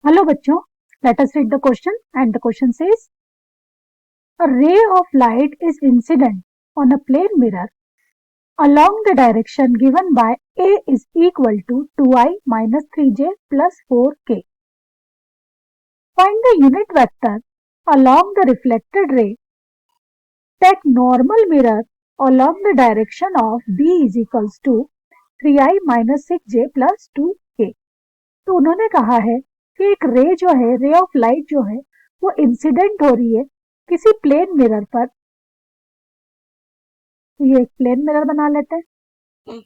Hello बच्चों, let us read the question and the question says a ray of light is incident on a plane mirror along the direction given by A is equal to 2i minus 3j plus 4k. Find the unit vector along the reflected ray. Take normal mirror along the direction of B is equals to 3i minus 6j plus 2k. तो उन्होंने कहा है कि एक रे जो है, ray of light जो है वो इंसिडेंट हो रही है किसी प्लेन मिरर पर। ये एक प्लेन मिरर बना लेते हैं।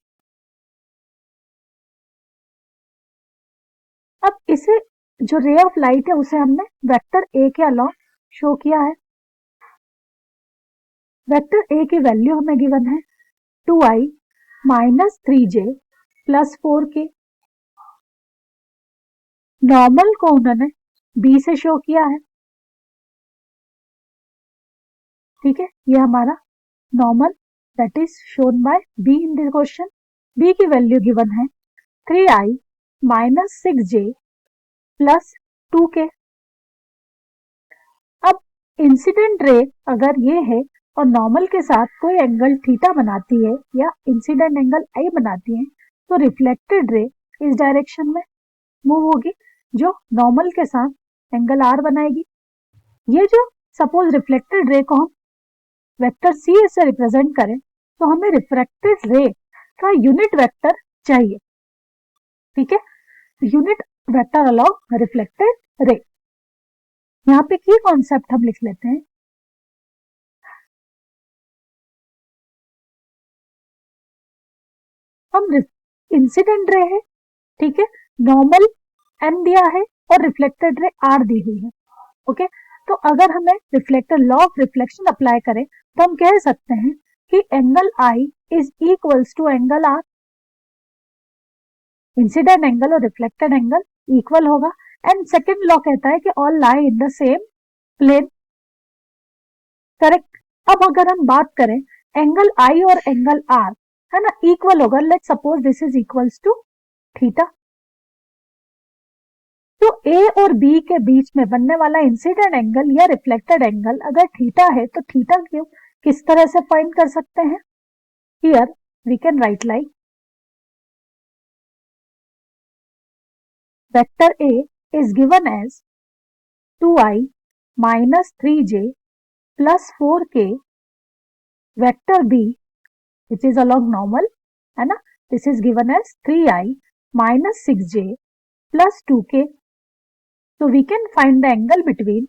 अब इसे जो रे ऑफ लाइट है उसे हमने वेक्टर ए के अलॉन्ग शो किया है। वेक्टर ए की वैल्यू हमें गिवन है 2i minus 3j plus 4k। Normal को उन्होंने बी से शो किया है। ठीक है, ये हमारा normal that is shown by b in the question. B की वैल्यू गिवन है 3i minus 6j plus 2k। अब इंसिडेंट रे अगर ये है और नॉर्मल के साथ कोई एंगल थीटा बनाती है या इंसिडेंट एंगल आई बनाती है तो रिफ्लेक्टेड रे इस डायरेक्शन में मूव होगी जो नॉर्मल के साथ एंगल आर बनाएगी। ये जो सपोज रिफ्लेक्टेड रे को हम वेक्टर सी से रिप्रेजेंट करें तो हमें रिफ्रैक्टेड रे का यूनिट वेक्टर चाहिए। ठीक है, unit vector along reflected ray. यहाँ पे की कॉन्सेप्ट हम लिख लेते हैं। हम इंसिडेंट रे है, ठीक है, नॉर्मल एन दिया है और रिफ्लेक्टेड रे आर दी हुई है। ओके, तो अगर हमें reflector law of reflection apply करें तो हम कह सकते हैं कि angle i is equals to angle r. Incident angle और रिफ्लेक्टेड एंगल इक्वल होगा एंड सेकेंड लॉ कहता है कि all lie in the same plane. Correct. अब अगर हम बात करें एंगल आई और एंगल आर है ना इक्वल होगा, let's suppose this is equals to theta. तो ए और बी के बीच में बनने वाला इंसिडेंट एंगल या रिफ्लेक्टेड एंगल अगर थीटा है तो थीटा क्यों किस तरह से फाइंड कर सकते हैं? Here we can write like vector a is given as 2i minus 3j plus 4k, vector b which is along normal है ना, this is given as 3i minus 6j plus 2k. So we can find the angle between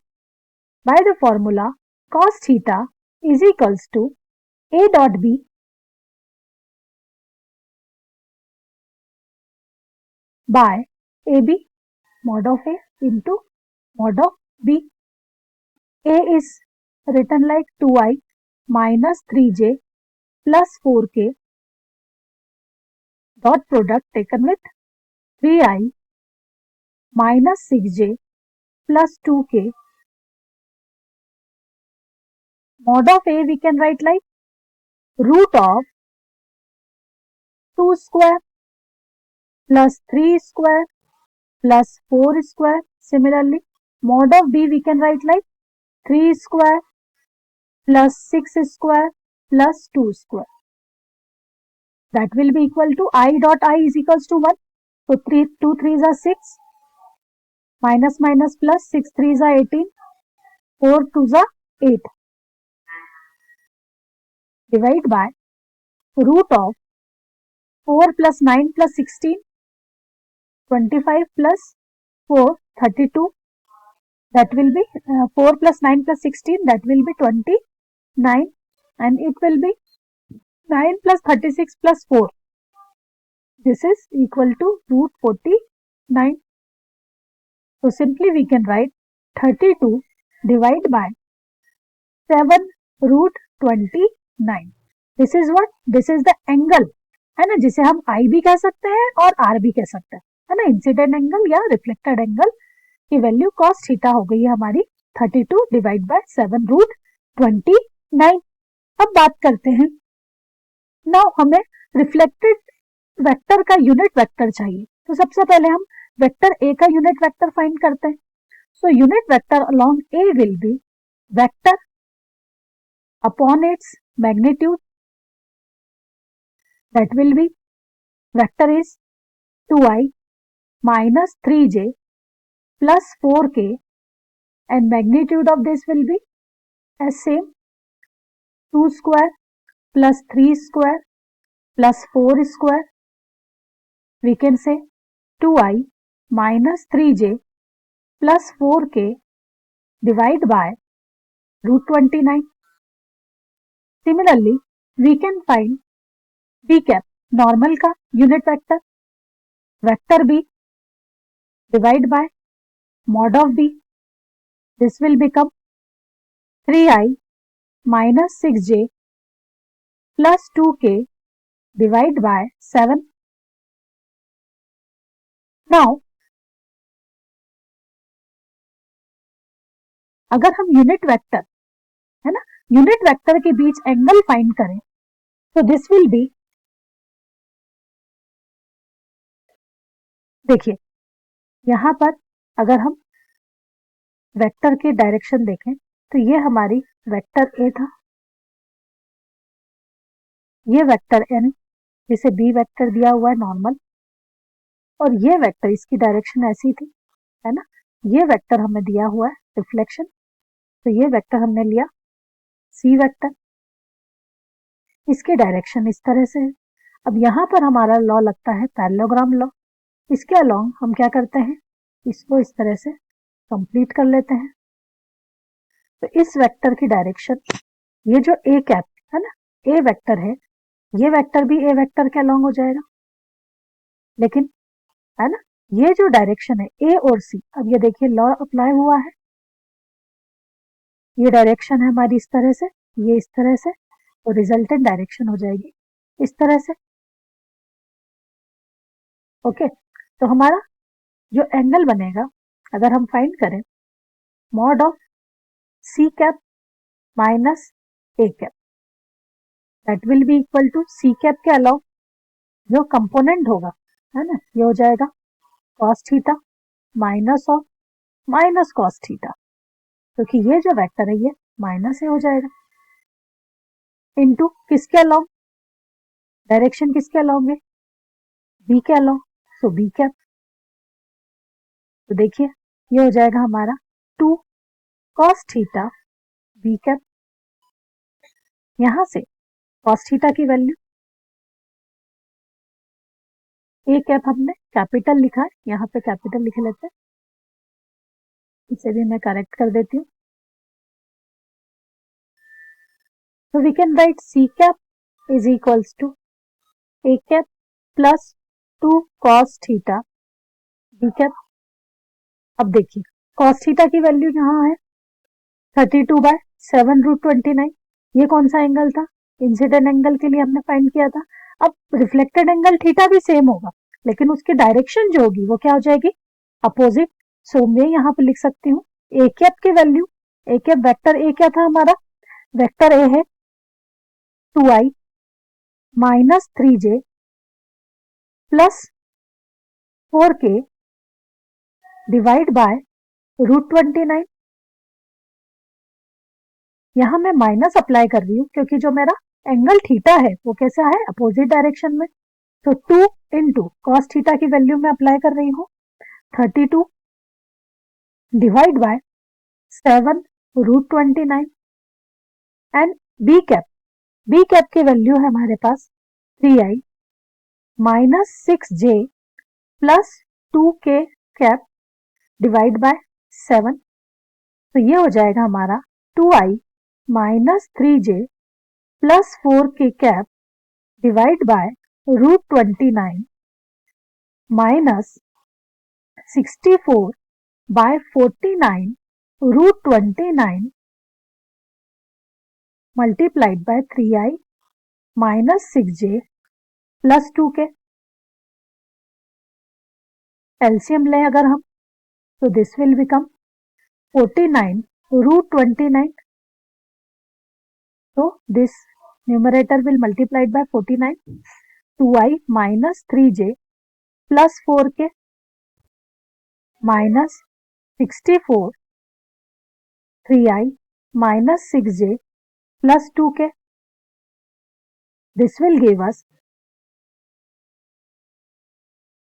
by the formula cos theta is equals to a dot b by ab mod of a into mod of b. A is written like 2i minus 3j plus 4k dot product taken with 3i minus 6j plus 2k. Mod of a we can write like root of 2 square plus 3 square plus 4 square. Similarly, mod of b we can write like 3 square plus 6 square plus 2 square. That will be equal to I dot I is equals to 1. So 2 3s are 6, minus minus plus 6 3s are 18, 4 2s are 8. Divide by root of 4 plus 9 plus 16, 25 plus 4, 32. That will be 4 plus 9 plus 16, that will be 29, and it will be 9 plus 36 plus 4. This is equal to root 49. So simply we can write 32 divided by 7 root 29. This is what? This is the angle है ना, जिसे हम I भी कह सकते हैं और R भी कह सकते हैं है ना। इंसिडेंट एंगल या रिफ्लेक्टेड एंगल की वैल्यू cos थीटा हो गई है हमारी 32 डिवाइड बाय 7 रूट 29। अब बात करते हैं, नाउ हमें रिफ्लेक्टेड वेक्टर का यूनिट वेक्टर चाहिए। तो सबसे पहले हम वेक्टर ए का यूनिट वेक्टर फाइंड करते हैं. So unit vector along A will be vector upon its magnitude, that will be vector is 2i minus 3j plus 4k, and magnitude of this will be as same 2 square plus 3 square plus 4 square. We can say 2i minus 3j plus 4k divide by root 29. Similarly, we can find b cap, normal का unit vector, vector b divide by mod of b. This will become 3i minus 6j plus 2k divide by 7. Now, अगर हम unit vector है ना, unit vector के बीच angle find करें तो this will be, देखिए यहां पर अगर हम वेक्टर के डायरेक्शन देखें तो ये हमारी वेक्टर ए था, ये वेक्टर एन जिसे बी वेक्टर दिया हुआ है नॉर्मल, और ये वेक्टर इसकी डायरेक्शन ऐसी थी है ना, ये वेक्टर हमें दिया हुआ है रिफ्लेक्शन, तो ये वेक्टर हमने लिया सी वेक्टर, इसकी डायरेक्शन इस तरह से है. अब यहां पर हमारा लॉ लगता है पैरेललोग्राम लॉ. इसके अलोंग हम क्या करते हैं, इसको इस तरह से कंप्लीट कर लेते हैं. तो इस वेक्टर की डायरेक्शन, ये जो ए कैप है ना, ए वेक्टर है, ये वेक्टर भी ए वेक्टर के अलोंग हो जाएगा, लेकिन है ना ये जो डायरेक्शन है ए और सी, अब ये देखिए लॉ अप्लाई हुआ है, ये डायरेक्शन है हमारी इस तरह से, ये इस तरह से, तो रिजल्टेंट डायरेक्शन हो जाएगी इस तरह से. ओके, तो हमारा जो एंगल बनेगा अगर हम फाइंड करें mod of c cap minus a cap, that will be equal to c cap के अलावा जो कंपोनेंट होगा है ना, ये हो जाएगा cos theta minus of minus cos theta, क्योंकि ये जो वेक्टर है ये माइनस से हो जाएगा, इनटू किसके अलाउ, डायरेक्शन किसके अलाउ है, बी के अलाउ, सो बी कैप. तो देखिए ये हो जाएगा हमारा 2 कॉस थीटा बी कैप. यहां से कॉस थीटा की वैल्यू, ए कैप हमने कैपिटल लिखा है, यहाँ पे कैपिटल लिख लेते हैं, इसे भी मैं करेक्ट कर देती हूँ. So we can write C cap is equals to A cap plus 2 cos theta B cap. अब देखिए cos theta की वैल्यू यहाँ है 32/7√29. ये कौन सा एंगल था, इंसिडेंट एंगल के लिए हमने फाइंड किया था. अब रिफ्लेक्टेड एंगल थीटा भी सेम होगा, लेकिन उसकी डायरेक्शन जो होगी वो क्या हो जाएगी, अपोजिट. सो मैं यहाँ पे लिख सकती हूँ ए कैप की value, a cap vector A क्या था हमारा, वेक्टर ए है 2i minus 3j plus 4k divide by √29. यहां मैं माइनस अप्लाई कर रही हूं क्योंकि जो मेरा एंगल थीटा है वो कैसा है, अपोजिट डायरेक्शन में. तो 2 इंटू कॉस थीटा की वैल्यू में अप्लाई कर रही हूं 32 divide by 7√29. And b cap की वैल्यू है हमारे पास 3i minus 6j plus 2k cap divide by 7. तो ये हो जाएगा हमारा 2i minus 3j plus 4k cap divide by √29 minus 64/49 √29 multiplied by 3i minus 6j plus 2k. LCM लें अगर हम तो this will become 49/29. So this numerator will multiplied by 49, 2i minus 3j plus 4k. minus 64 3i minus 6j plus 2k. This will give us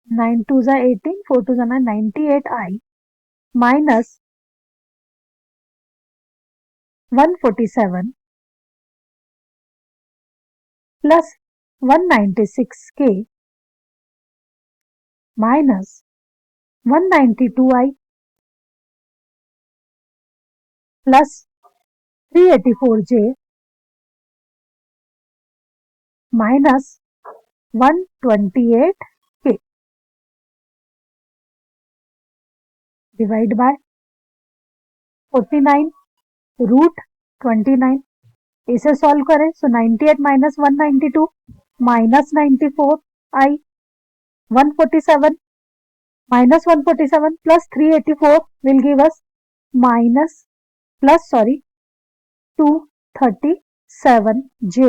9 2s are 18, 4 2s are 98i minus 147 plus 196k minus 192i plus 384j minus 128k. Divide by 49 root 29. इसे solve करें सो 98 minus 192 minus 94i 147 minus 147 plus 384 will give us minus plus 237j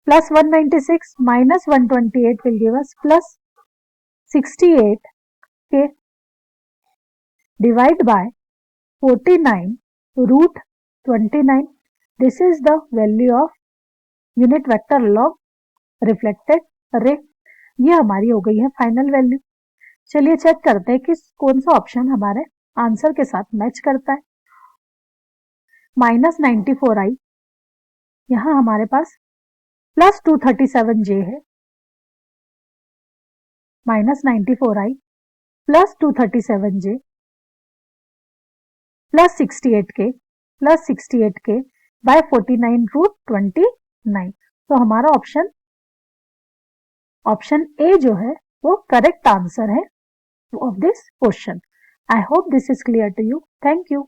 plus 196 minus 128 will give us plus 68k. Divide by 49 root 29. This is the value of unit vector along reflected ray. ये हमारी हो गई है final value. चलिए check करते हैं कि कौन सा ऑप्शन हमारे आंसर के साथ मैच करता है. माइनस 94i, यहां हमारे पास प्लस 237j है. Minus 94i plus 237j plus 68k by 49 root 29. तो हमारा ऑप्शन ए जो है वो करेक्ट आंसर है of this question. I hope this is clear to you. Thank you.